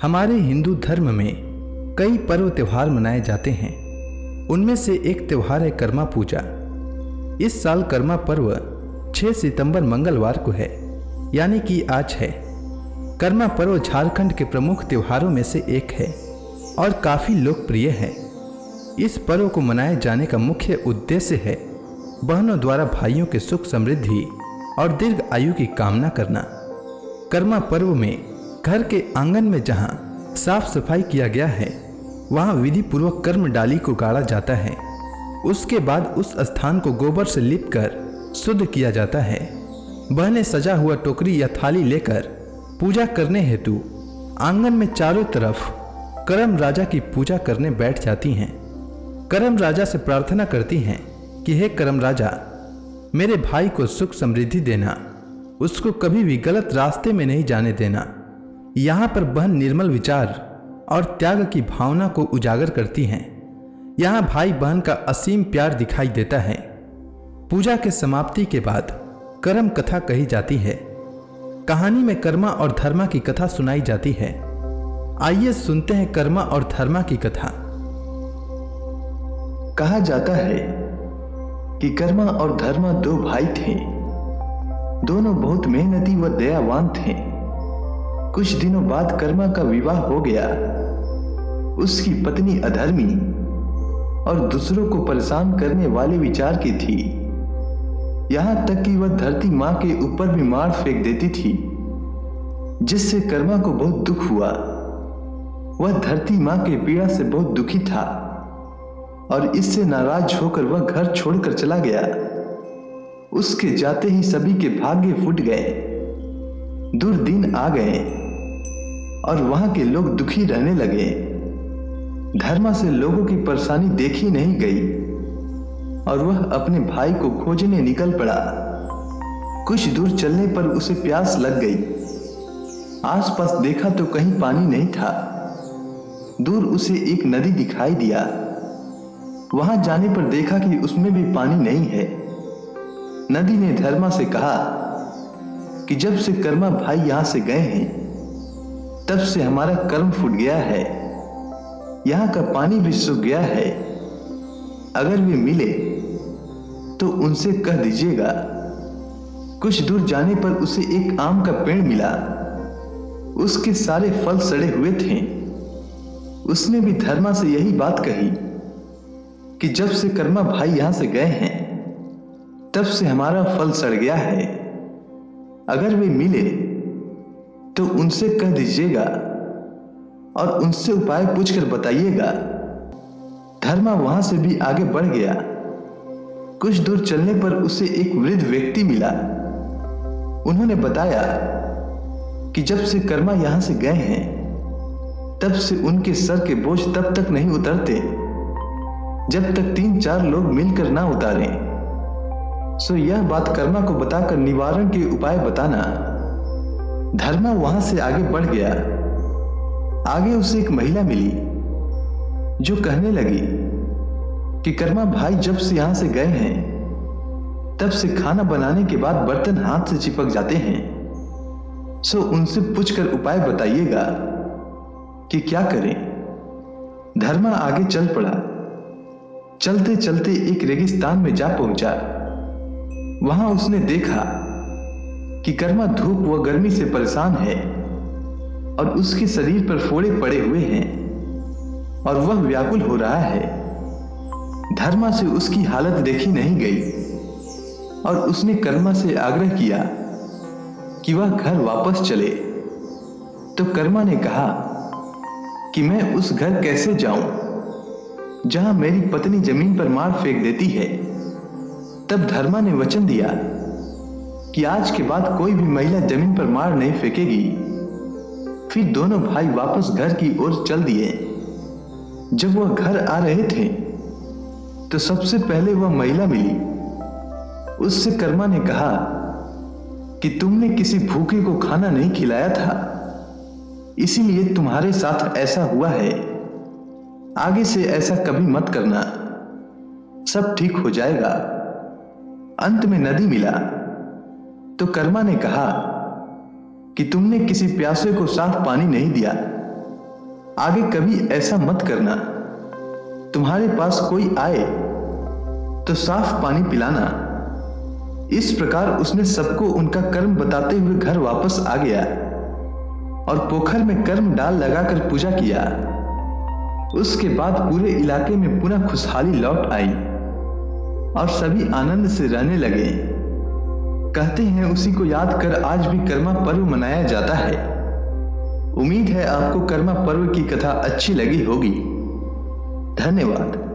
हमारे हिंदू धर्म में कई पर्व त्योहार मनाए जाते हैं। उनमें से एक त्योहार है कर्मा पूजा। इस साल कर्मा पर्व 6 सितंबर मंगलवार को है, यानी कि आज है। कर्मा पर्व झारखंड के प्रमुख त्योहारों में से एक है और काफ़ी लोकप्रिय है। इस पर्व को मनाए जाने का मुख्य उद्देश्य है बहनों द्वारा भाइयों के सुख समृद्धि और दीर्घ आयु की कामना करना। कर्मा पर्व में घर के आंगन में जहाँ साफ सफाई किया गया है, वहाँ विधि पूर्वक कर्म डाली को गाड़ा जाता है। उसके बाद उस स्थान को गोबर से लीपकर शुद्ध किया जाता है। बहनें सजा हुआ टोकरी या थाली लेकर पूजा करने हेतु आंगन में चारों तरफ करम राजा की पूजा करने बैठ जाती हैं। करम राजा से प्रार्थना करती हैं कि हे करम राजा, मेरे भाई को सुख समृद्धि देना, उसको कभी भी गलत रास्ते में नहीं जाने देना। यहाँ पर बहन निर्मल विचार और त्याग की भावना को उजागर करती हैं। यहाँ भाई बहन का असीम प्यार दिखाई देता है। पूजा के समाप्ति के बाद कर्म कथा कही जाती है। कहानी में कर्मा और धर्मा की कथा सुनाई जाती है। आइए सुनते हैं कर्मा और धर्मा की कथा। कहा जाता है कि कर्मा और धर्मा दो भाई थे। दोनों बहुत मेहनती व दयावान थे। कुछ दिनों बाद कर्मा का विवाह हो गया। उसकी पत्नी अधर्मी और दूसरों को परेशान करने वाले विचार की थी। यहां तक कि वह धरती मां के ऊपर भी मार फेंक देती थी, जिससे कर्मा को बहुत दुख हुआ। वह धरती मां के पीड़ा से बहुत दुखी था और इससे नाराज होकर वह घर छोड़कर चला गया। उसके जाते ही सभी के भाग्य फूट गए। दुर्दिन आ गए और वहां के लोग दुखी रहने लगे। धर्मा से लोगों की परेशानी देखी नहीं गई और वह अपने भाई को खोजने निकल पड़ा। कुछ दूर चलने पर उसे प्यास लग गई। आसपास देखा तो कहीं पानी नहीं था। दूर उसे एक नदी दिखाई दिया। वहां जाने पर देखा कि उसमें भी पानी नहीं है। नदी ने धर्मा से कहा कि जब से कर्मा भाई यहां से गए हैं, तब से हमारा कर्म फूट गया है। यहां का पानी भी सूख गया है। अगर वे मिले तो उनसे कह दीजिएगा। कुछ दूर जाने पर उसे एक आम का पेड़ मिला। उसके सारे फल सड़े हुए थे। उसने भी धर्मा से यही बात कही कि जब से कर्मा भाई यहां से गए हैं, तब से हमारा फल सड़ गया है। अगर वे मिले तो उनसे कह दीजिएगा और उनसे उपाय पूछकर बताइएगा। धर्मा वहां से भी आगे बढ़ गया। कुछ दूर चलने पर उसे एक वृद्ध व्यक्ति मिला। उन्होंने बताया कि जब से कर्मा यहां से गए हैं, तब से उनके सर के बोझ तब तक नहीं उतरते जब तक 3-4 लोग मिलकर ना उतारें। सो यह बात कर्मा को बताकर निवारण के उपाय बताना। धर्मा वहां से आगे बढ़ गया। आगे उसे एक महिला मिली जो कहने लगी कि कर्मा भाई जब से यहां से गए हैं, तब से खाना बनाने के बाद बर्तन हाथ से चिपक जाते हैं। सो उनसे पूछकर उपाय बताइएगा कि क्या करें। धर्मा आगे चल पड़ा। चलते चलते एक रेगिस्तान में जा पहुंचा। वहां उसने देखा कि कर्मा धूप व गर्मी से परेशान है और उसके शरीर पर फोड़े पड़े हुए हैं और वह व्याकुल हो रहा है। धर्मा से उसकी हालत देखी नहीं गई और उसने कर्मा से आग्रह किया कि वह घर वापस चले। तो कर्मा ने कहा कि मैं उस घर कैसे जाऊं जहां मेरी पत्नी जमीन पर मार फेंक देती है। तब धर्मा ने वचन दिया कि आज के बाद कोई भी महिला जमीन पर मार नहीं फेंकेगी। फिर दोनों भाई वापस घर की ओर चल दिए। जब वह घर आ रहे थे तो सबसे पहले वह महिला मिली। उससे कर्मा ने कहा कि तुमने किसी भूखे को खाना नहीं खिलाया था, इसीलिए तुम्हारे साथ ऐसा हुआ है। आगे से ऐसा कभी मत करना, सब ठीक हो जाएगा। अंत में नदी मिला तो कर्मा ने कहा कि तुमने किसी प्यासे को साफ पानी नहीं दिया, आगे कभी ऐसा मत करना। तुम्हारे पास कोई आए तो साफ पानी पिलाना। इस प्रकार उसने सबको उनका कर्म बताते हुए घर वापस आ गया और पोखर में कर्म डाल लगाकर पूजा किया। उसके बाद पूरे इलाके में पुनः खुशहाली लौट आई और सभी आनंद से रहने लगे। कहते हैं उसी को याद कर आज भी कर्मा पर्व मनाया जाता है। उम्मीद है आपको कर्मा पर्व की कथा अच्छी लगी होगी। धन्यवाद।